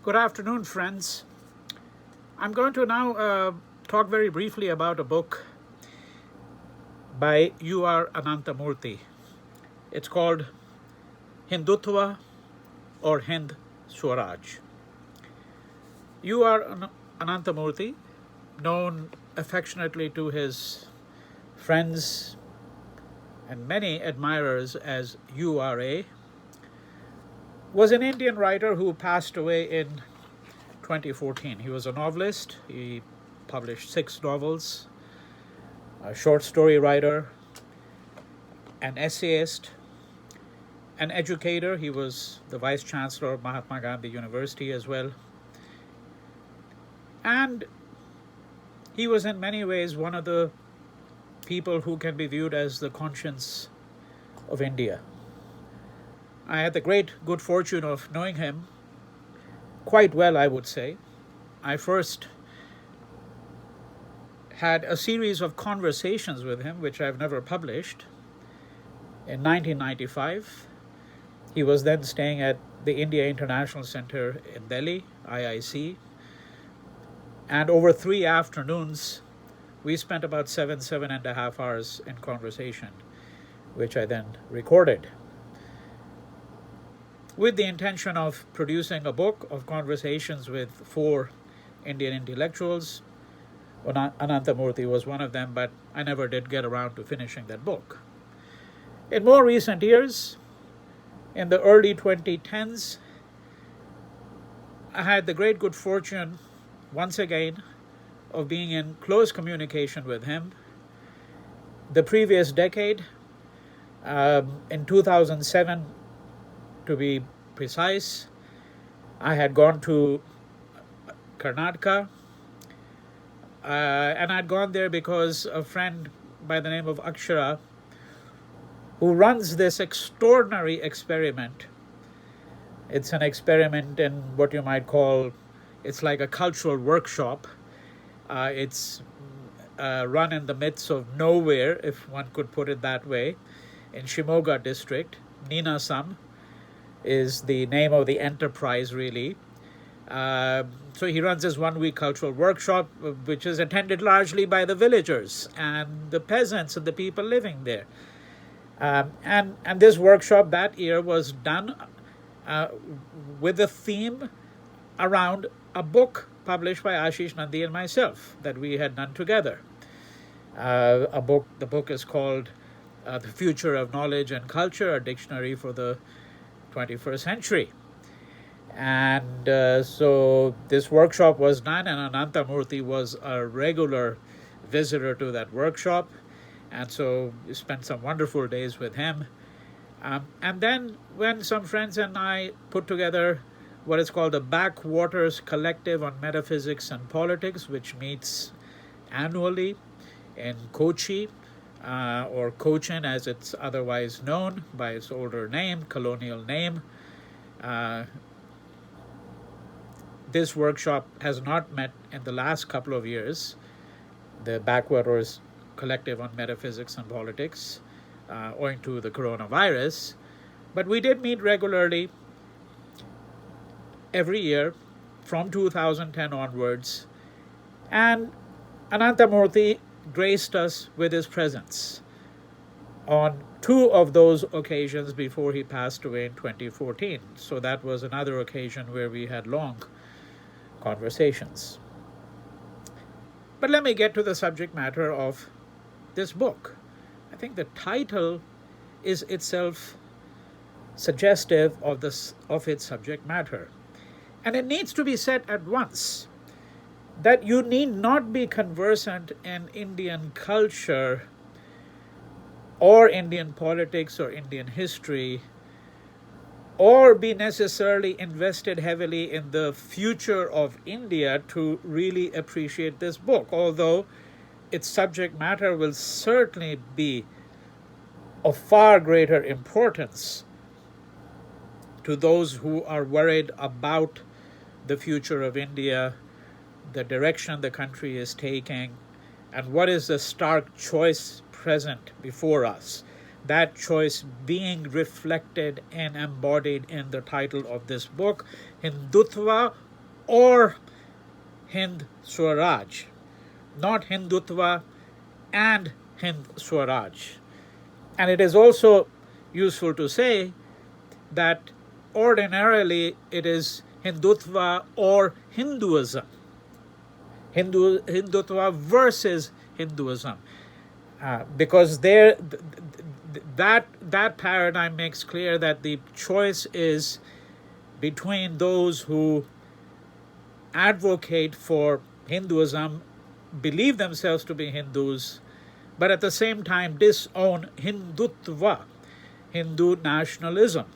Good afternoon, friends. I'm going to now talk very briefly about a book by U R Ananthamurthy. It's called Hindutva or Hind Swaraj. U R Ananthamurthy, known affectionately to his friends and many admirers as URA, was an Indian writer who passed away in 2014. He was a novelist. He published 6 novels, a short story writer, an essayist, an educator. He was the vice chancellor of Mahatma Gandhi University as well. And he was in many ways one of the people who can be viewed as the conscience of India. I had the great good fortune of knowing him quite well, I would say. I first had a series of conversations with him, which I've never published, in 1995. He was then staying at the India International Center in Delhi, IIC. And over 3 afternoons, we spent about 7.5 hours in conversation, which I then recorded, with the intention of producing a book of conversations with 4 Indian intellectuals. Ananthamurthy was one of them, but I never did get around to finishing that book. In more recent years, in the early 2010s, I had the great good fortune, once again, of being in close communication with him. The previous decade, in 2007, to be precise, I had gone to Karnataka, and I'd gone there because a friend by the name of Akshara, who runs this extraordinary experiment. It's an experiment in what you might call, it's like a cultural workshop. It's run in the midst of nowhere, if one could put it that way, in Shimoga district. Ninasam is the name of the enterprise, really. So he runs this 1-week cultural workshop, which is attended largely by the villagers and the peasants and the people living there. And this workshop that year was done with a theme around a book published by Ashish Nandi and myself that we had done together. The book is called The Future of Knowledge and Culture, a Dictionary for the 21st Century. And so this workshop was done, and Ananthamurthy was a regular visitor to that workshop. And so we spent some wonderful days with him. And then when some friends and I put together what is called the Backwaters Collective on Metaphysics and Politics, which meets annually in Kochi, or Cochin as it's otherwise known by its older name, colonial name. This workshop has not met in the last couple of years, the Backwaters Collective on Metaphysics and Politics, owing to the coronavirus. But we did meet regularly every year from 2010 onwards, and Ananthamurthy graced us with his presence on 2 of those occasions before he passed away in 2014. So that was another occasion where we had long conversations. But let me get to the subject matter of this book. I think the title is itself suggestive of its subject matter. And it needs to be said at once that you need not be conversant in Indian culture or Indian politics or Indian history, or be necessarily invested heavily in the future of India to really appreciate this book, although its subject matter will certainly be of far greater importance to those who are worried about the future of India, the direction the country is taking, and what is the stark choice present before us. That choice being reflected and embodied in the title of this book, Hindutva or Hind Swaraj, not Hindutva and Hind Swaraj. And it is also useful to say that ordinarily it is Hindutva or Hinduism, Hindutva versus Hinduism, because that paradigm makes clear that the choice is between those who advocate for Hinduism, believe themselves to be Hindus, but at the same time disown Hindutva, Hindu nationalism.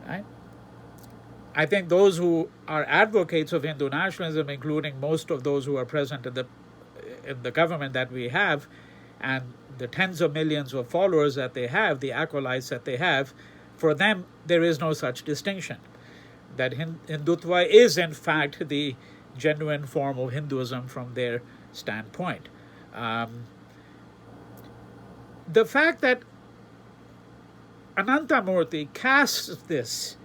Right? I think those who are advocates of Hindu nationalism, including most of those who are present in the government that we have, and the tens of millions of followers that they have, the acolytes that they have, for them there is no such distinction. That Hindutva is in fact the genuine form of Hinduism from their standpoint. The fact that Ananthamurthy casts this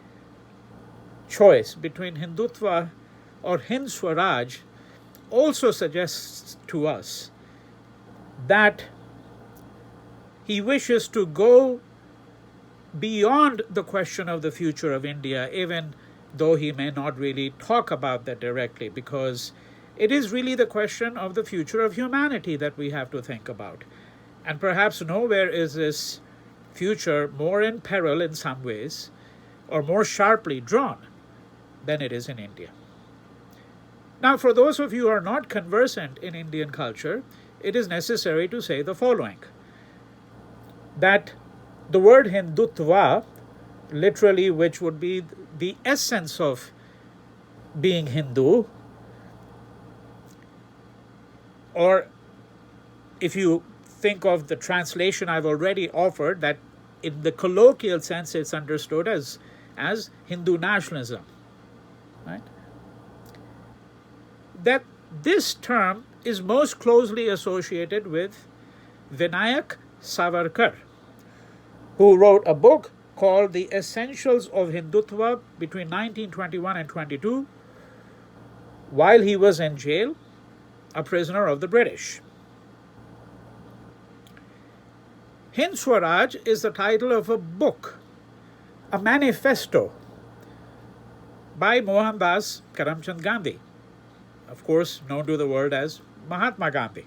choice between Hindutva or Hind Swaraj also suggests to us that he wishes to go beyond the question of the future of India, even though he may not really talk about that directly, because it is really the question of the future of humanity that we have to think about. And perhaps nowhere is this future more in peril in some ways, or more sharply drawn, than it is in India. Now, for those of you who are not conversant in Indian culture, it is necessary to say the following: that the word Hindutva, literally, which would be the essence of being Hindu, or if you think of the translation I've already offered, that in the colloquial sense it's understood as Hindu nationalism, right? That this term is most closely associated with Vinayak Savarkar, who wrote a book called The Essentials of Hindutva between 1921 and 22, while he was in jail, a prisoner of the British. Hind Swaraj is the title of a book, a manifesto by Mohandas Karamchand Gandhi, of course known to the world as Mahatma Gandhi.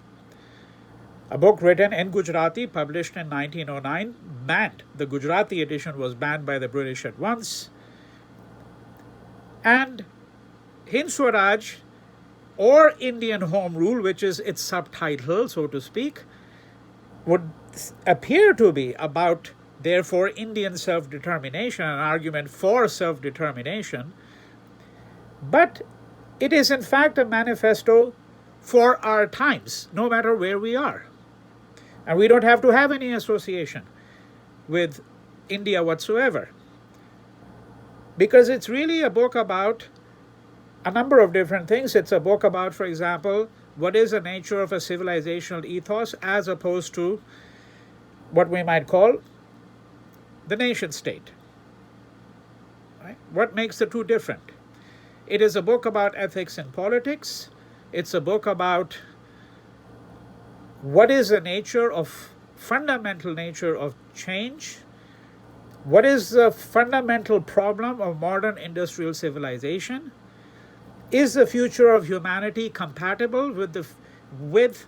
A book written in Gujarati, published in 1909, banned. The Gujarati edition was banned by the British at once. And Hind Swaraj, or Indian Home Rule, which is its subtitle, so to speak, would appear to be about, therefore, Indian self-determination, an argument for self-determination. But it is in fact a manifesto for our times, no matter where we are. And we don't have to have any association with India whatsoever, because it's really a book about a number of different things. It's a book about, for example, what is the nature of a civilizational ethos as opposed to what we might call the nation state. Right? What makes the two different? It is a book about ethics in politics. It's a book about what is the nature of, fundamental nature of change. What is the fundamental problem of modern industrial civilization? Is the future of humanity compatible with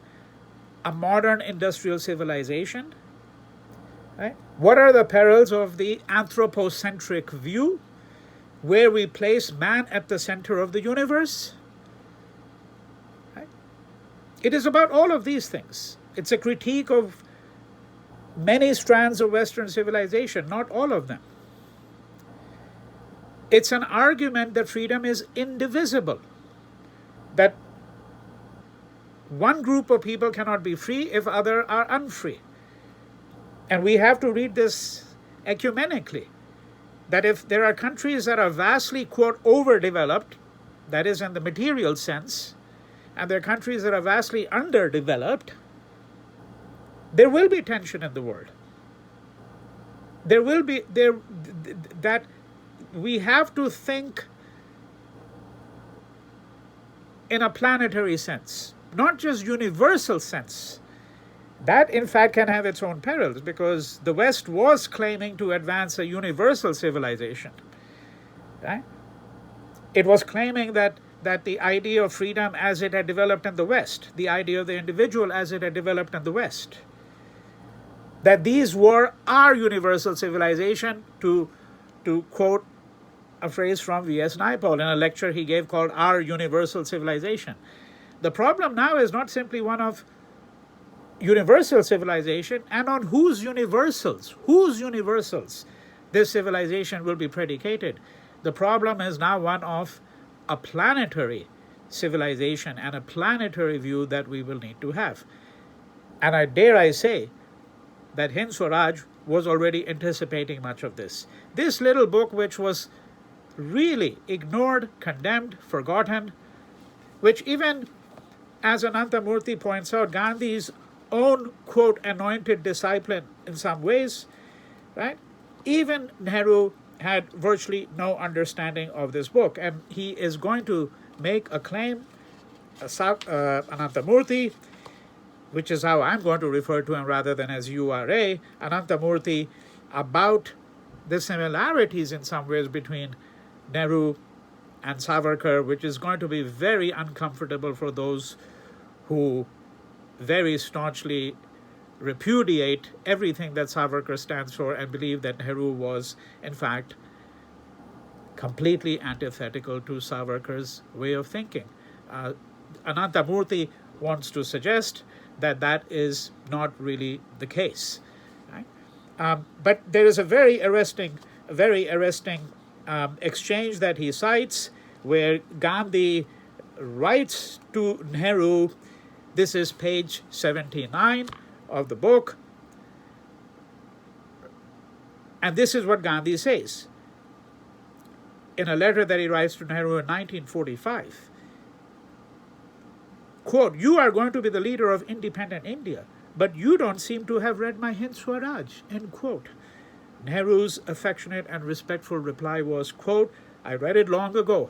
a modern industrial civilization? Right? What are the perils of the anthropocentric view, where we place man at the center of the universe? Right? It is about all of these things. It's a critique of many strands of Western civilization, not all of them. It's an argument that freedom is indivisible, that one group of people cannot be free if others are unfree. And we have to read this ecumenically, that if there are countries that are vastly, quote, overdeveloped, that is in the material sense, and there are countries that are vastly underdeveloped, there will be tension in the world. There will be, that we have to think in a planetary sense, not just universal sense. That, in fact, can have its own perils, because the West was claiming to advance a universal civilization. Right? It was claiming that the idea of freedom as it had developed in the West, the idea of the individual as it had developed in the West, that these were our universal civilization, to quote a phrase from V.S. Naipaul in a lecture he gave called Our Universal Civilization. The problem now is not simply one of universal civilization, and on whose universals this civilization will be predicated. The problem is now one of a planetary civilization and a planetary view that we will need to have. And I say that Hind Swaraj was already anticipating much of this. This little book, which was really ignored, condemned, forgotten, which even, as Ananthamurthy points out, Gandhi's own, quote, anointed disciple in some ways, right? Even Nehru had virtually no understanding of this book, and he is going to make a claim, Ananthamurthy, which is how I'm going to refer to him rather than as URA, Ananthamurthy, about the similarities in some ways between Nehru and Savarkar, which is going to be very uncomfortable for those who very staunchly repudiate everything that Savarkar stands for and believe that Nehru was, in fact, completely antithetical to Savarkar's way of thinking. Ananthamurthy wants to suggest that that is not really the case. Right? But there is a very arresting exchange that he cites, where Gandhi writes to Nehru. This is page 79 of the book. And this is what Gandhi says in a letter that he writes to Nehru in 1945. Quote, "You are going to be the leader of independent India, but you don't seem to have read my Hind Swaraj," end quote. Nehru's affectionate and respectful reply was, quote, "I read it long ago.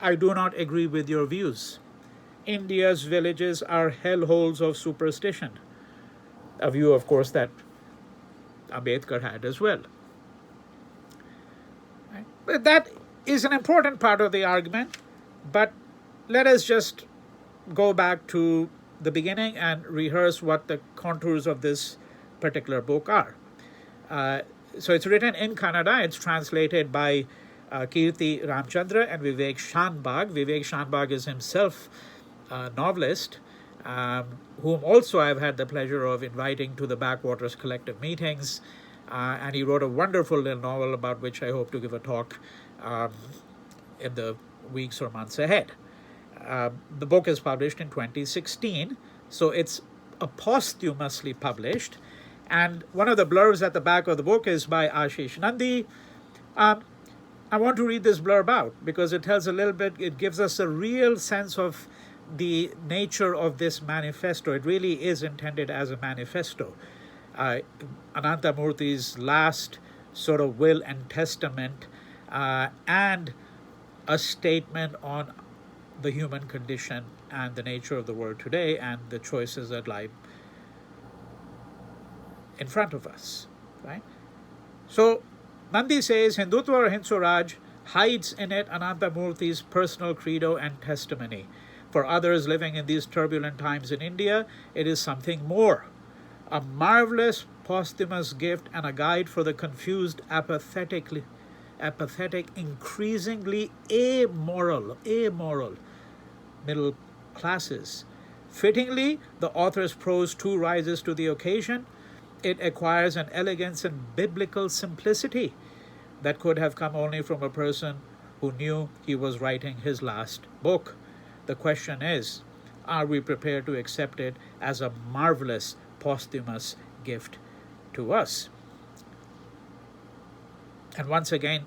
I do not agree with your views. India's villages are hellholes of superstition." A view, of course, that Ambedkar had as well. Right? But that is an important part of the argument, but let us just go back to the beginning and rehearse what the contours of this particular book are. So it's written in Kannada. It's translated by Kirti Ramchandra and Vivek Shanbag. Vivek Shanbag is himself a novelist, whom also I've had the pleasure of inviting to the Backwaters Collective meetings. And he wrote a wonderful little novel about which I hope to give a talk in the weeks or months ahead. The book is published in 2016, so it's posthumously published. And one of the blurbs at the back of the book is by Ashish Nandi. I want to read this blurb out because it tells a little bit, it gives us a real sense of the nature of this manifesto. It really is intended as a manifesto. Ananthamurthy's last sort of will and testament, and a statement on the human condition and the nature of the world today and the choices that lie in front of us, right? So Nandi says, Hindutva or Hind Swaraj hides in it Ananthamurthy's personal credo and testimony. For others living in these turbulent times in India, it is something more. A marvelous posthumous gift and a guide for the confused, apathetic, increasingly amoral middle classes. Fittingly, the author's prose too rises to the occasion. It acquires an elegance and biblical simplicity that could have come only from a person who knew he was writing his last book. The question is, are we prepared to accept it as a marvelous posthumous gift to us? And once again,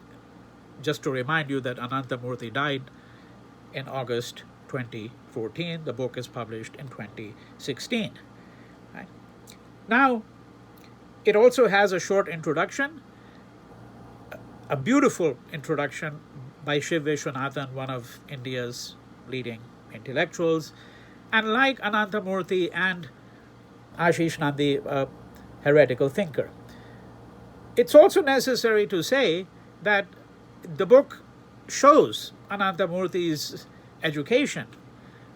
just to remind you that Ananthamurthy died in August 2014. The book is published in 2016. Right? Now, it also has a short introduction, a beautiful introduction by Shiv Vishwanathan, one of India's leading intellectuals, and like Ananthamurthy and Ashish Nandi, a heretical thinker. It's also necessary to say that the book shows Ananthamurthy's education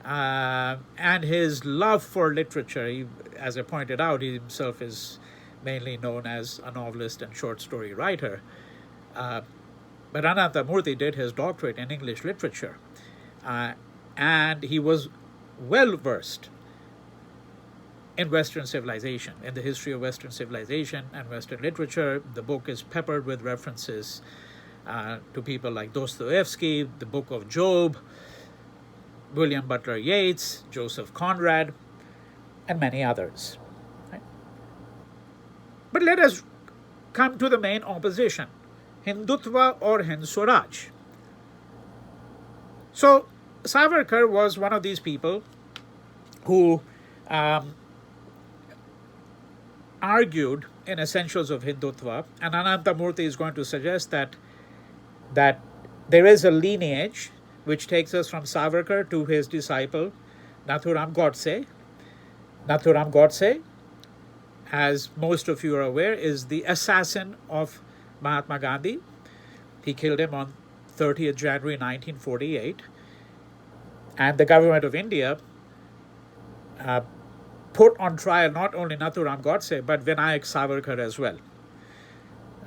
and his love for literature. He, as I pointed out, he himself is mainly known as a novelist and short story writer. But Ananthamurthy did his doctorate in English literature, and he was well versed in Western civilization, in the history of Western civilization and Western literature. The book is peppered with references to people like Dostoevsky, the Book of Job, William Butler Yeats, Joseph Conrad, and many others. Right? But let us come to the main opposition, Hindutva or Hind Swaraj. So Savarkar was one of these people who argued in Essentials of Hindutva, and Ananthamurthy is going to suggest that there is a lineage which takes us from Savarkar to his disciple Nathuram Godse. Nathuram Godse, as most of you are aware, is the assassin of Mahatma Gandhi. He killed him on 30th January 1948. And the government of India put on trial not only Nathuram Godse, but Vinayak Savarkar as well,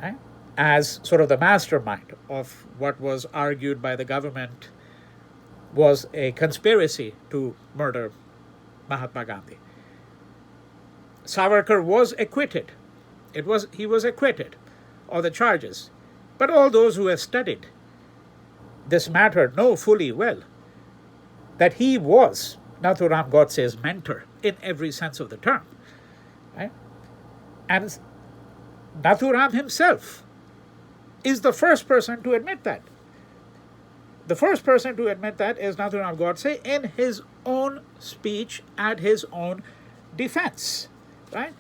right? As sort of the mastermind of what was argued by the government was a conspiracy to murder Mahatma Gandhi. Savarkar was acquitted. He was acquitted of the charges. But all those who have studied this matter know fully well that he was Nathuram Godse's mentor in every sense of the term. Right? And Nathuram himself is the first person to admit that. The first person to admit that is Nathuram Godse in his own speech at his own defense. Right?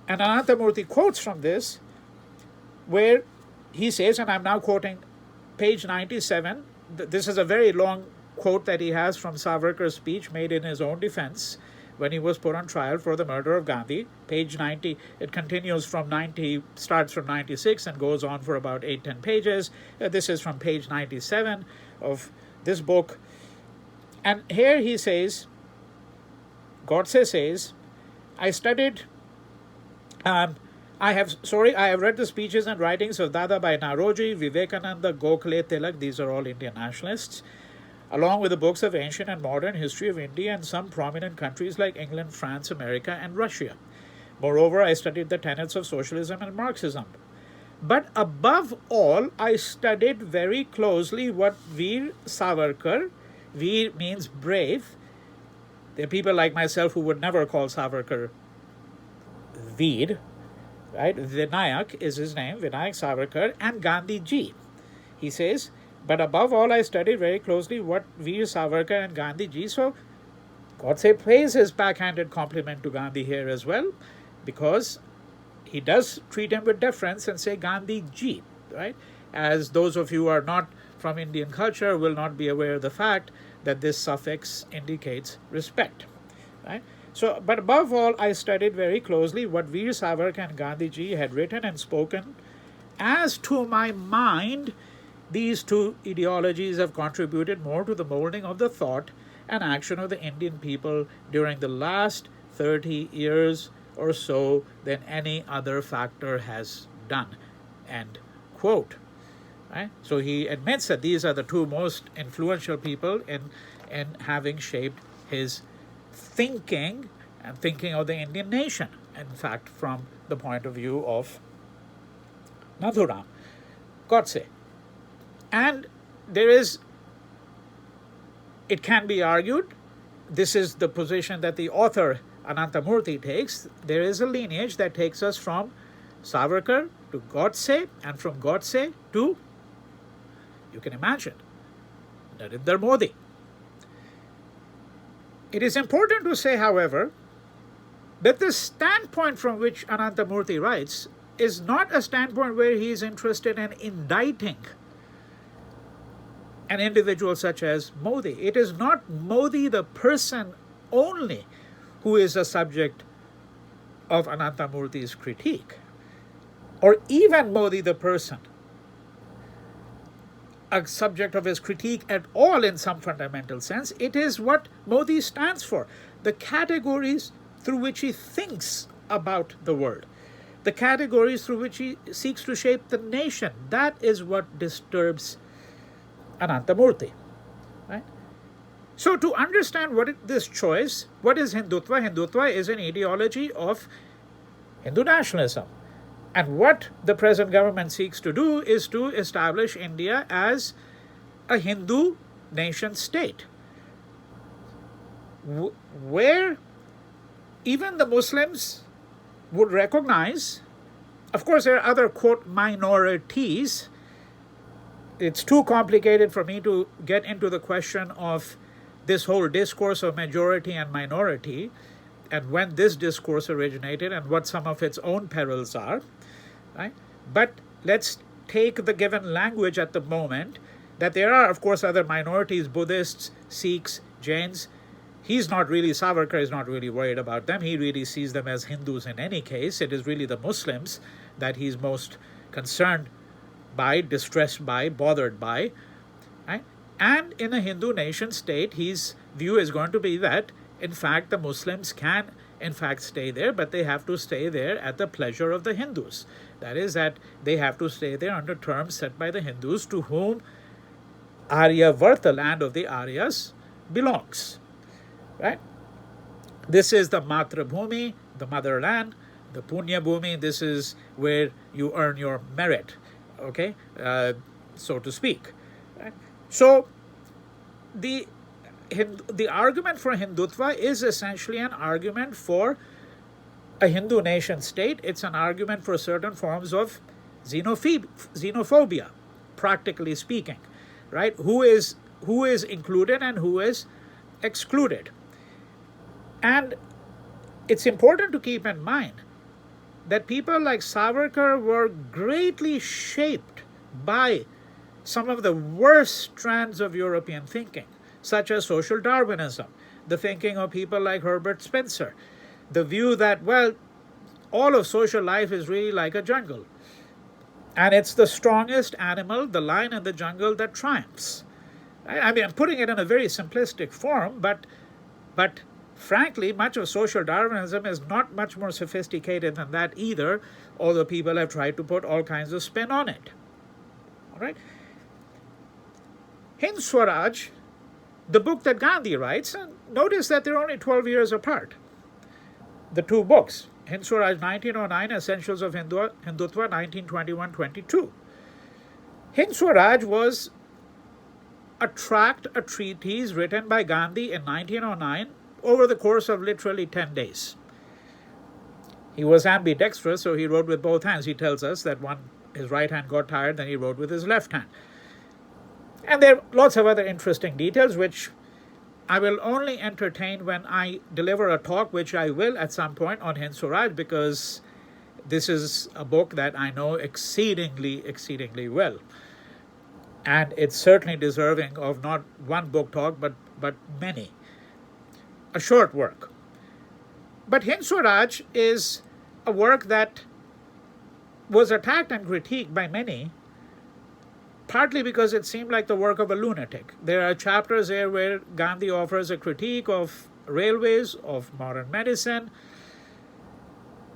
And Ananthamurthy quotes from this where he says, and I'm now quoting page 97, this is a very long quote that he has from Savarkar's speech made in his own defense when he was put on trial for the murder of Gandhi. Page 90, it continues from 90, starts from 96 and goes on for about 8-10 pages. This is from page 97 of this book. And here he says, Godse says, I have read the speeches and writings of Dadabhai Naoroji, Vivekananda, Gokhale, Tilak, these are all Indian nationalists, along with the books of ancient and modern history of India and some prominent countries like England, France, America, and Russia. Moreover, I studied the tenets of socialism and Marxism. But above all, I studied very closely what Veer Savarkar, Veer means brave. There are people like myself who would never call Savarkar Veer, right? Vinayak is his name, Vinayak Savarkar, and Gandhi ji. He says, but above all, I studied very closely what Veer Savarkar and Gandhi ji. So, Godse pays his backhanded compliment to Gandhi here as well, because he does treat him with deference and say Gandhi ji, right? As those of you who are not from Indian culture will not be aware of the fact that this suffix indicates respect, right? So, but above all, I studied very closely what Veer Savarkar and Gandhi ji had written and spoken. As to my mind, these two ideologies have contributed more to the molding of the thought and action of the Indian people during the last 30 years or so than any other factor has done. End quote. Right? So he admits that these are the two most influential people in having shaped his thinking and thinking of the Indian nation, in fact, from the point of view of Nathuram Godse. And it can be argued, this is the position that the author Ananthamurthy takes, there is a lineage that takes us from Savarkar to Godse, and from Godse to, you can imagine, Narendra Modi. It is important to say, however, that the standpoint from which Ananthamurthy writes is not a standpoint where he is interested in indicting an individual such as Modi. It is not Modi the person only who is a subject of Ananthamurthy's critique, or even Modi the person a subject of his critique at all in some fundamental sense. It is what Modi stands for, the categories through which he thinks about the world, the categories through which he seeks to shape the nation. That is what disturbs Ananthamurthy. Right? So to understand this choice, what is Hindutva? Hindutva is an ideology of Hindu nationalism. And what the present government seeks to do is to establish India as a Hindu nation state, where even the Muslims would recognize, of course there are other, quote, minorities. It's too complicated for me to get into the question of this whole discourse of majority and minority, and when this discourse originated and what some of its own perils are. Right? But let's take the given language at the moment, that there are, of course, other minorities, Buddhists, Sikhs, Jains. Savarkar is not really worried about them. He really sees them as Hindus in any case. It is really the Muslims that he's most concerned by, distressed by, bothered by. Right? And in a Hindu nation state, his view is going to be that, in fact, the Muslims can, in fact, stay there, but they have to stay there at the pleasure of the Hindus. That is, that they have to stay there under terms set by the Hindus, to whom Aryavarta, the land of the Aryas, belongs. Right? This is the Matra Bhumi, the motherland, the punya bhumi. This is where you earn your merit, okay, so to speak. Right? So the argument for Hindutva is essentially an argument for a Hindu nation state. It's an argument for certain forms of xenophobia, practically speaking, right? Who is included and who is excluded. And it's important to keep in mind that people like Savarkar were greatly shaped by some of the worst strands of European thinking, such as social Darwinism, the thinking of people like Herbert Spencer, the view that, well, all of social life is really like a jungle, and it's the strongest animal, the lion in the jungle, that triumphs. I mean, I'm putting it in a very simplistic form, but frankly, much of social Darwinism is not much more sophisticated than that either, although people have tried to put all kinds of spin on it. All right? Hind Swaraj, the book that Gandhi writes, and notice that they're only 12 years apart, the two books. Hind Swaraj 1909, Essentials of Hindutva 1921-22. Hind Swaraj was a tract, a treatise written by Gandhi in 1909 over the course of literally 10 days. He was ambidextrous, so he wrote with both hands. He tells us that his right hand got tired, then he wrote with his left hand. And there are lots of other interesting details, which I will only entertain when I deliver a talk, which I will at some point, on Hind Swaraj, because this is a book that I know exceedingly, exceedingly well. And it's certainly deserving of not one book talk, but many. A short work. But Hind Swaraj is a work that was attacked and critiqued by many, partly because it seemed like the work of a lunatic. There are chapters there where Gandhi offers a critique of railways, of modern medicine,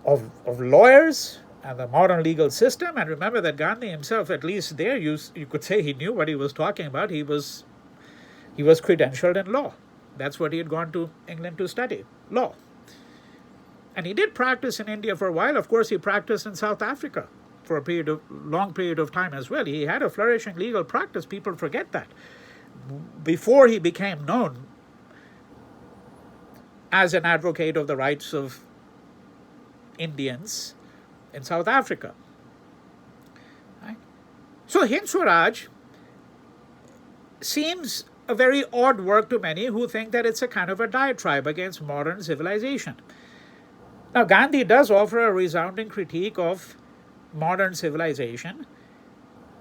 of lawyers, and the modern legal system. And remember that Gandhi himself, at least there, you could say he knew what he was talking about. He was credentialed in law. That's what he had gone to England to study, law. And he did practice in India for a while. Of course, he practiced in South Africa for a long period of time as well. He had a flourishing legal practice. People forget that. Before he became known as an advocate of the rights of Indians in South Africa. Right? So Hind Swaraj seems a very odd work to many who think that it's a kind of a diatribe against modern civilization. Now, Gandhi does offer a resounding critique of modern civilization,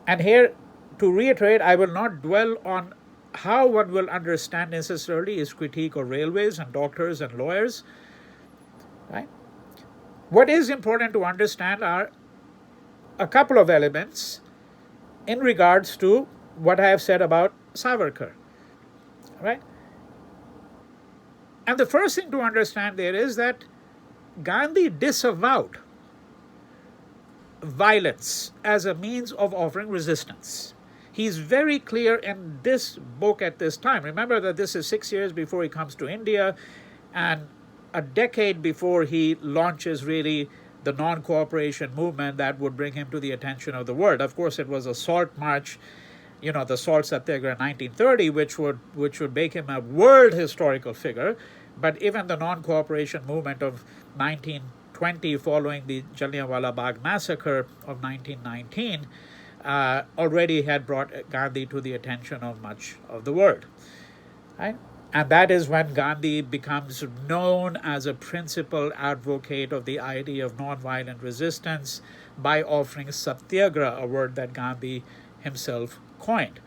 and here to reiterate, I will not dwell on how one will understand necessarily his critique of railways and doctors and lawyers. Right? What is important to understand are a couple of elements in regards to what I have said about Savarkar. Right? And the first thing to understand there is that Gandhi disavowed violence as a means of offering resistance. He's very clear in this book at this time. Remember that this is 6 years before he comes to India and a decade before he launches really the non-cooperation movement that would bring him to the attention of the world. Of course, it was a salt march, the Salt Satyagraha in 1930, which would make him a world historical figure. But even the non-cooperation movement of 1920, following the Jallianwala Bagh massacre of 1919, already had brought Gandhi to the attention of much of the world. Right? And that is when Gandhi becomes known as a principal advocate of the idea of nonviolent resistance by offering satyagraha, a word that Gandhi himself coined.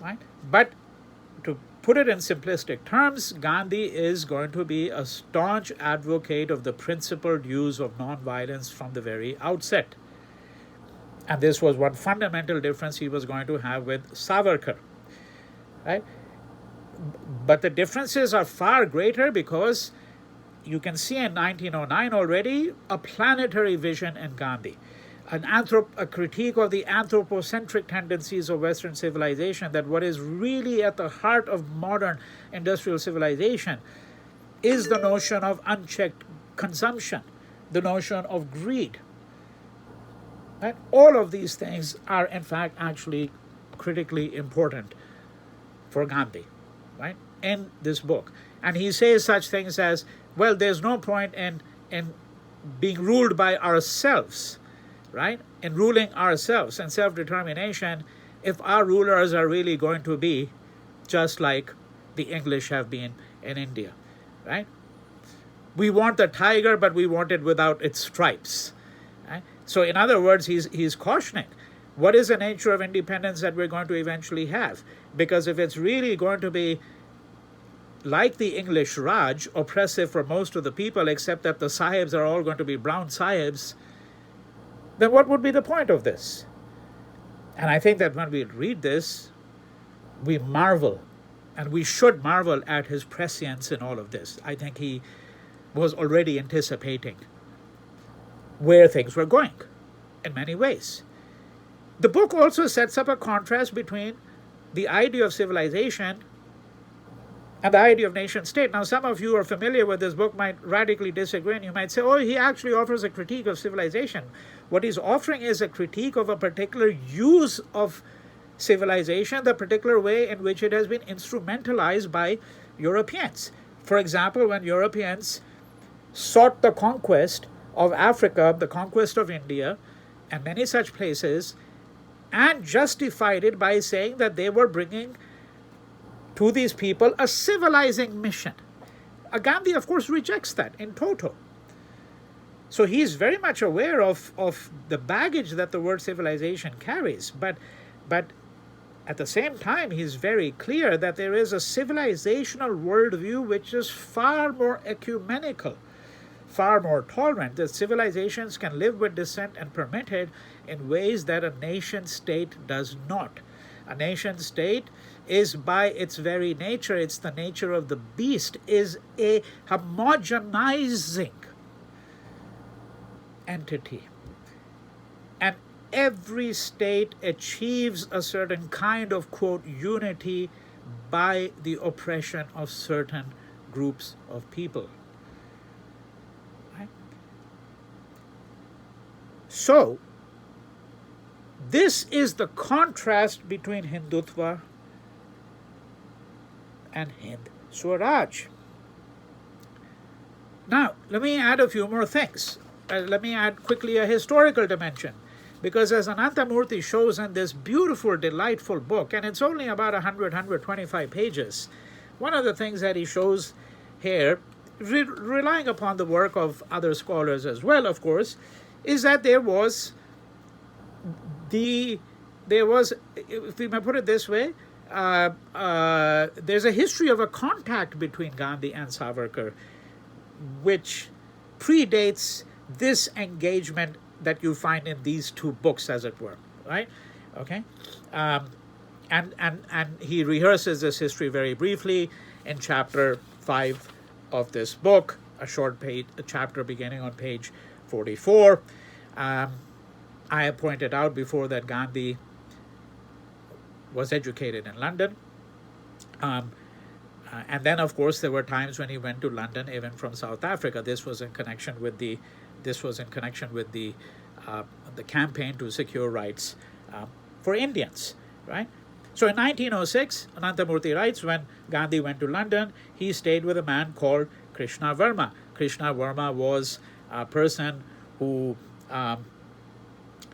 Right? But to put it in simplistic terms, Gandhi is going to be a staunch advocate of the principled use of nonviolence from the very outset. And this was one fundamental difference he was going to have with Savarkar. Right? But the differences are far greater because you can see in 1909 already a planetary vision in Gandhi, a critique of the anthropocentric tendencies of Western civilization, that what is really at the heart of modern industrial civilization is the notion of unchecked consumption, the notion of greed. And all of these things are, in fact, actually critically important for Gandhi, right, in this book. And he says such things as, well, there's no point in being ruled by ourselves, right, in ruling ourselves and self-determination if our rulers are really going to be just like the English have been in India, right? We want the tiger, but we want it without its stripes. Right? So in other words, he's cautioning, what is the nature of independence that we're going to eventually have? Because if it's really going to be like the English Raj, oppressive for most of the people, except that the sahibs are all going to be brown sahibs, then what would be the point of this? And I think that when we read this, we marvel, and we should marvel at his prescience in all of this. I think he was already anticipating where things were going in many ways. The book also sets up a contrast between the idea of civilization and the idea of nation state. Now, some of you are familiar with this book might radically disagree, and you might say, oh, he actually offers a critique of civilization. What he's offering is a critique of a particular use of civilization, the particular way in which it has been instrumentalized by Europeans. For example, when Europeans sought the conquest of Africa, the conquest of India, and many such places, and justified it by saying that they were bringing to these people a civilizing mission. Gandhi, of course, rejects that in toto. So he's very much aware of the baggage that the word civilization carries, but at the same time, he's very clear that there is a civilizational worldview which is far more ecumenical, far more tolerant, that civilizations can live with dissent and permitted in ways that a nation state does not. A nation state is, by its very nature, it's the nature of the beast, is a homogenizing entity. And every state achieves a certain kind of, quote, unity by the oppression of certain groups of people. Right? So, this is the contrast between Hindutva and Hind Swaraj. Now, let me add a few more things. Let me add quickly a historical dimension. Because as Ananthamurthy shows in this beautiful, delightful book, and it's only about 125 pages, one of the things that he shows here, relying upon the work of other scholars as well, of course, is that there was the there was, if we may put it this way, there's a history of a contact between Gandhi and Savarkar, which predates this engagement that you find in these two books, as it were, right? Okay, and he rehearses this history very briefly in chapter 5 of this book, a chapter beginning on page 44. I have pointed out before that Gandhi was educated in London. And then, of course, there were times when he went to London, even from South Africa. This was in connection with the campaign to secure rights for Indians, right? So in 1906, Ananthamurthy writes, when Gandhi went to London, he stayed with a man called Krishna Verma. Krishna Verma was a person who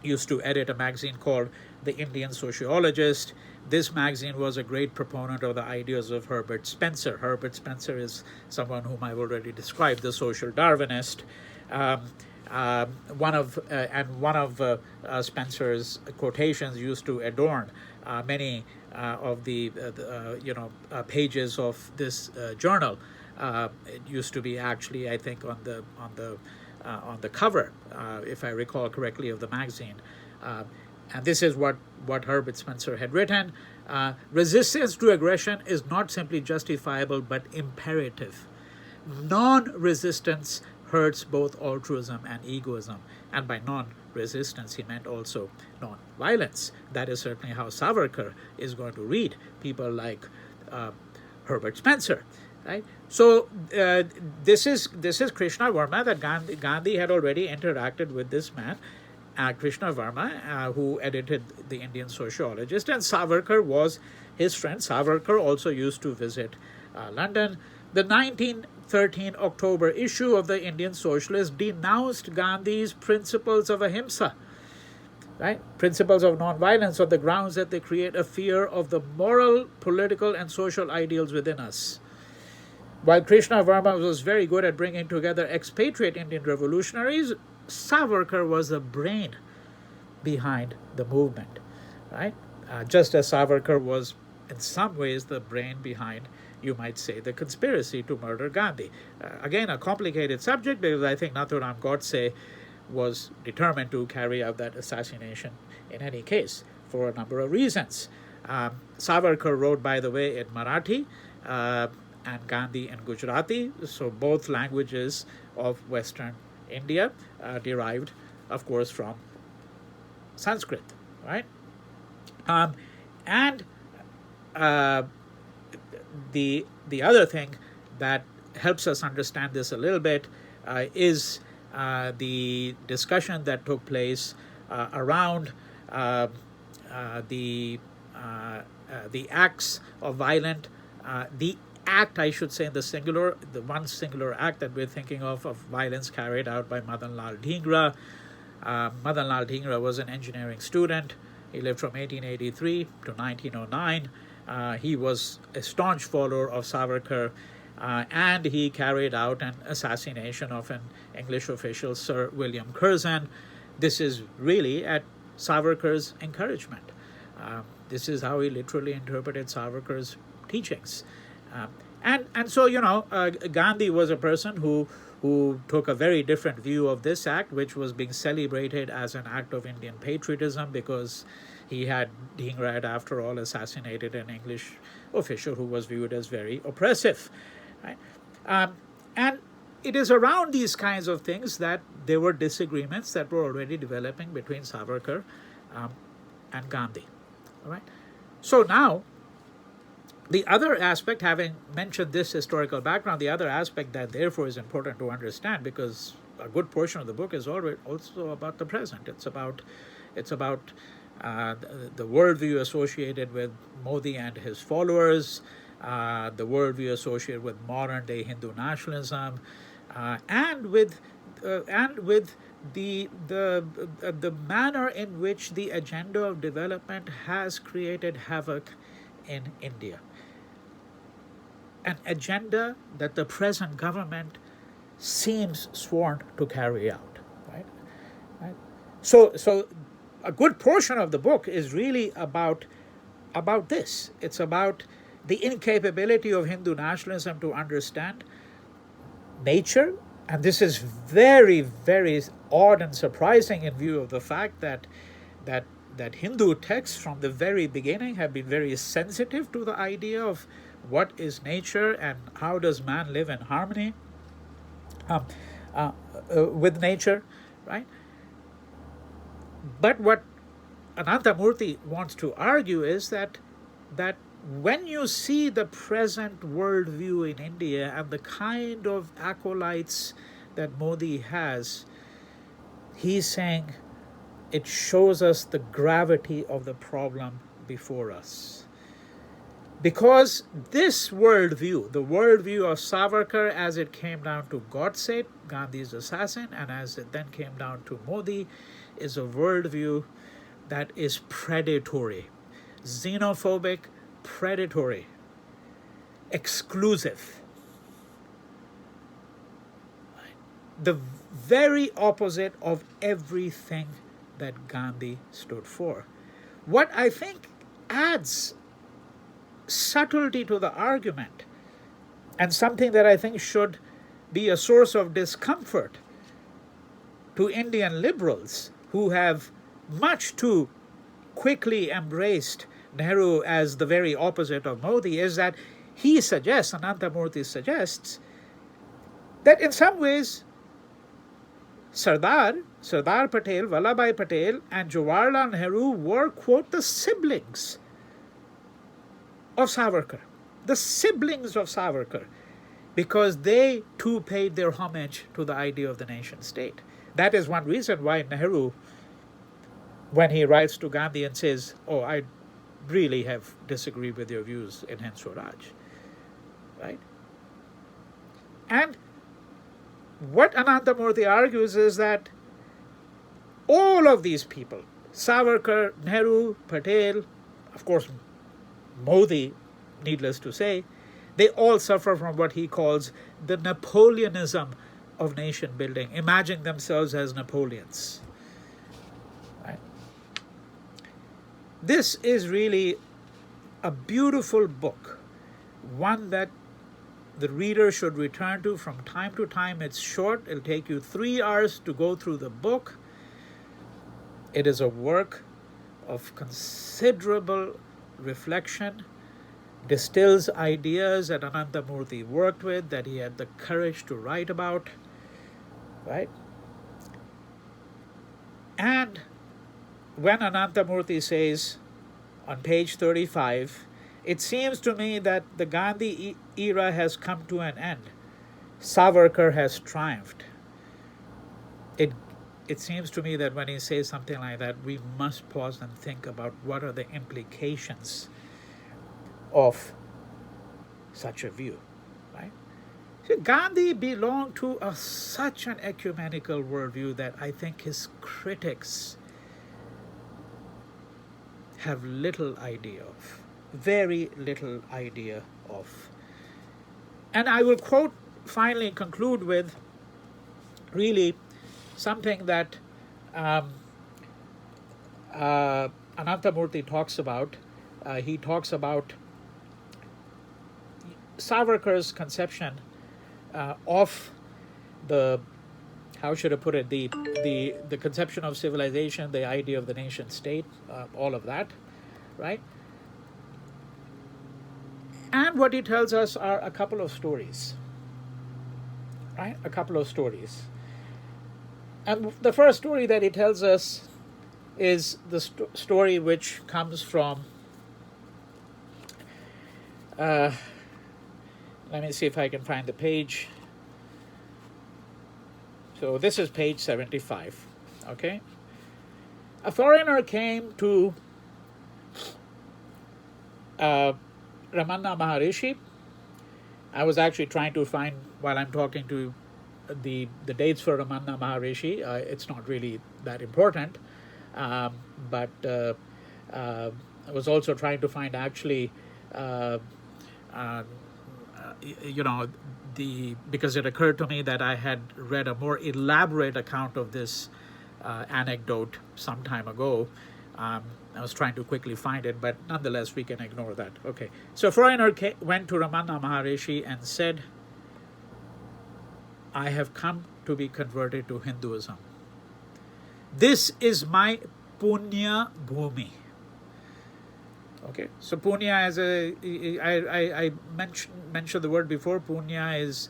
used to edit a magazine called The Indian Sociologist. This magazine was a great proponent of the ideas of Herbert Spencer. Herbert Spencer is someone whom I've already described, the social Darwinist. One of Spencer's quotations used to adorn many of the pages of this journal. It used to be actually, I think, on the cover, if I recall correctly, of the magazine. And this is what Herbert Spencer had written. Resistance to aggression is not simply justifiable but imperative. Non-resistance hurts both altruism and egoism. And by non-resistance, he meant also non-violence. That is certainly how Savarkar is going to read people like Herbert Spencer. Right? So this is Krishna Verma, that Gandhi had already interacted with this man, Krishna Verma, who edited The Indian Sociologist, and Savarkar was his friend. Savarkar also used to visit London. The 1913 October issue of the Indian Socialist denounced Gandhi's principles of ahimsa, right? Principles of nonviolence, on the grounds that they create a fear of the moral, political, and social ideals within us. While Krishna Verma was very good at bringing together expatriate Indian revolutionaries, Savarkar was the brain behind the movement, right? Just as Savarkar was, in some ways, the brain behind, you might say, the conspiracy to murder Gandhi. Again, a complicated subject, because I think Nathuram Godse was determined to carry out that assassination in any case, for a number of reasons. Savarkar wrote, by the way, in Marathi, and Gandhi in Gujarati, so both languages of Western India, derived, of course, from Sanskrit, right? And the other thing that helps us understand this a little bit is the discussion that took place around the acts of violent, the act, I should say, in the singular, the one singular act that we're thinking of violence carried out by Madan Lal Dhingra. Madan Lal Dhingra was an engineering student. He lived from 1883 to 1909. He was a staunch follower of Savarkar, and he carried out an assassination of an English official, Sir William Curzon. This is really at Savarkar's encouragement. This is how he literally interpreted Savarkar's teachings. And so, Gandhi was a person who took a very different view of this act, which was being celebrated as an act of Indian patriotism, because Dhingra had, after all, assassinated an English official who was viewed as very oppressive. Right? And it is around these kinds of things that there were disagreements that were already developing between Savarkar and Gandhi. All right? So now, the other aspect, having mentioned this historical background, the other aspect that therefore is important to understand, because a good portion of the book is also about the present. It's about the worldview associated with Modi and his followers, the worldview associated with modern day Hindu nationalism, and with the manner in which the agenda of development has created havoc in India. An agenda that the present government seems sworn to carry out, right? So a good portion of the book is really about this. It's about the incapability of Hindu nationalism to understand nature, and this is very, very odd and surprising in view of the fact that Hindu texts from the very beginning have been very sensitive to the idea of what is nature and how does man live in harmony with nature, right? But what Ananthamurthy wants to argue is that when you see the present worldview in India and the kind of acolytes that Modi has, he's saying it shows us the gravity of the problem before us. Because this worldview, the worldview of Savarkar as it came down to Godse, Gandhi's assassin, and as it then came down to Modi, is a worldview that is predatory, xenophobic, predatory, exclusive. The very opposite of everything that Gandhi stood for. What I think adds subtlety to the argument, and something that I think should be a source of discomfort to Indian liberals who have much too quickly embraced Nehru as the very opposite of Modi, is that he suggests, Ananthamurthy suggests, that in some ways Sardar Patel, Vallabhbhai Patel, and Jawaharlal Nehru were, quote, the siblings of Savarkar, because they too paid their homage to the idea of the nation state. That is one reason why Nehru, when he writes to Gandhi and says, "Oh, I really have disagreed with your views in Hind Swaraj," right? And what Ananthamurthy argues is that all of these people, Savarkar, Nehru, Patel, of course Modi, needless to say, they all suffer from what he calls the Napoleonism of nation building, imagining themselves as Napoleons. Right? This is really a beautiful book, one that the reader should return to from time to time. It's short. It'll take you 3 hours to go through the book. It is a work of considerable reflection, distills ideas that Ananthamurthy worked with, that he had the courage to write about, right? And when Ananthamurthy says on page 35, "It seems to me that the Gandhi era has come to an end. Savarkar has triumphed." It seems to me that when he says something like that, we must pause and think about what are the implications of such a view, right? So Gandhi belonged to such an ecumenical worldview that I think his critics have little idea of, very little idea of. And I will finally conclude with really something that Ananthamurthy talks about. He talks about Savarkar's conception of the, how should I put it, the conception of civilization, the idea of the nation state, all of that, right? And what he tells us are a couple of stories, right? A couple of stories. And the first story that he tells us is the story which comes from, let me see if I can find the page. So this is page 75, okay? A foreigner came to Ramana Maharishi. I was actually trying to find, while I'm talking to the dates for Ramana Maharishi, it's not really that important, but I was also trying to find actually, because it occurred to me that I had read a more elaborate account of this anecdote some time ago. I was trying to quickly find it, but nonetheless, we can ignore that. Okay, so foreigner went to Ramana Maharishi and said, I have come to be converted to Hinduism. This is my punya bhumi. Okay, so punya, as I mentioned the word before. Punya is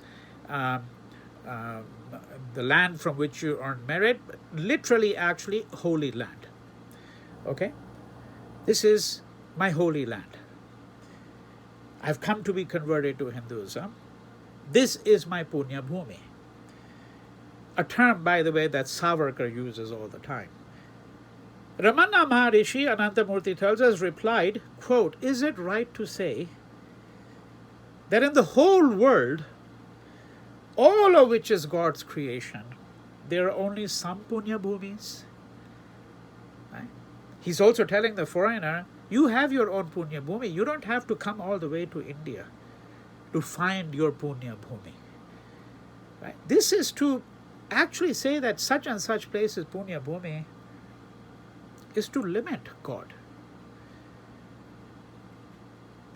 the land from which you earn merit, literally, actually, holy land. Okay, this is my holy land. I've come to be converted to Hinduism. This is my punya bhumi. A term, by the way, that Savarkar uses all the time. Ramana Maharishi, Ananthamurthy tells us, replied, quote, is it right to say that in the whole world, all of which is God's creation, there are only some punya bhumis? Right? He's also telling the foreigner, you have your own punya bhumi. You don't have to come all the way to India to find your punya bhumi. Right? This is to actually say that such and such place is punya bhumi, is to limit God.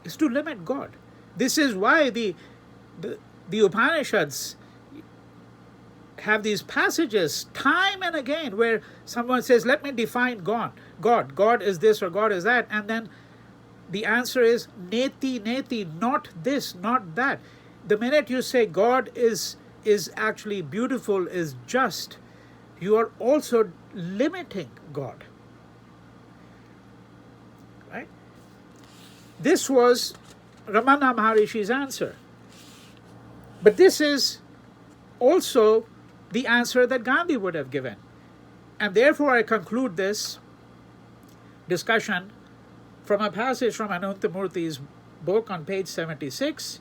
Is to limit God. This is why the Upanishads have these passages time and again where someone says, let me define God. God is this or God is that. And then the answer is neti, not this, not that. The minute you say God is actually beautiful, is just, you are also limiting God. Right? This was Ramana Maharishi's answer. But this is also the answer that Gandhi would have given. And therefore I conclude this discussion from a passage from Ananthamurthy's book on page 76,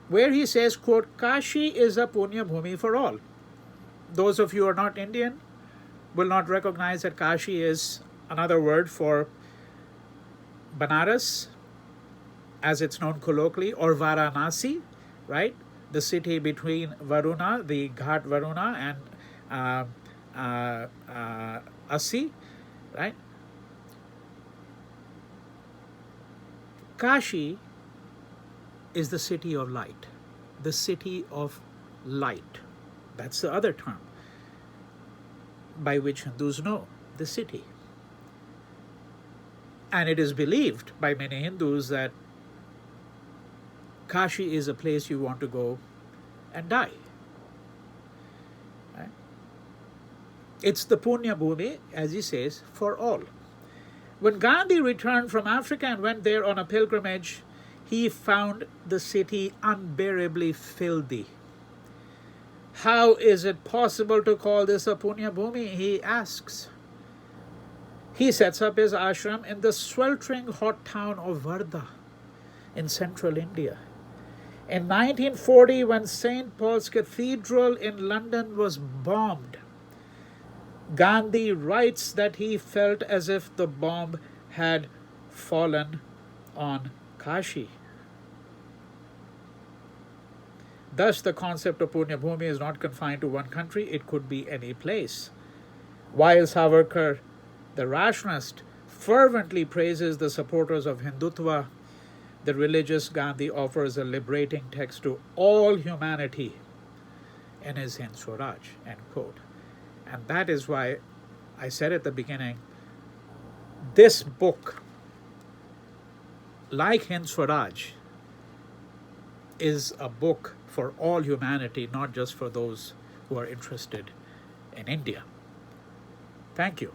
where he says, quote, Kashi is a punya bhumi for all. Those of you who are not Indian will not recognize that Kashi is another word for Banaras, as it's known colloquially, or Varanasi, right? The city between Varuna, the Ghat Varuna, and Asi, right? Kashi is the city of light. The city of light. That's the other term by which Hindus know the city. And it is believed by many Hindus that Kashi is a place you want to go and die. Right? It's the punya bhumi, as he says, for all. When Gandhi returned from Africa and went there on a pilgrimage, he found the city unbearably filthy. How is it possible to call this a punya bhumi? He asks. He sets up his ashram in the sweltering hot town of Wardha in central India. In 1940, when St. Paul's Cathedral in London was bombed, Gandhi writes that he felt as if the bomb had fallen on Kashi. Thus, the concept of punya bhumi is not confined to one country, it could be any place. While Savarkar, the rationalist, fervently praises the supporters of Hindutva, the religious Gandhi offers a liberating text to all humanity in his Hind Swaraj, end quote. And that is why I said at the beginning, this book, like Hind Swaraj, is a book for all humanity, not just for those who are interested in India. Thank you.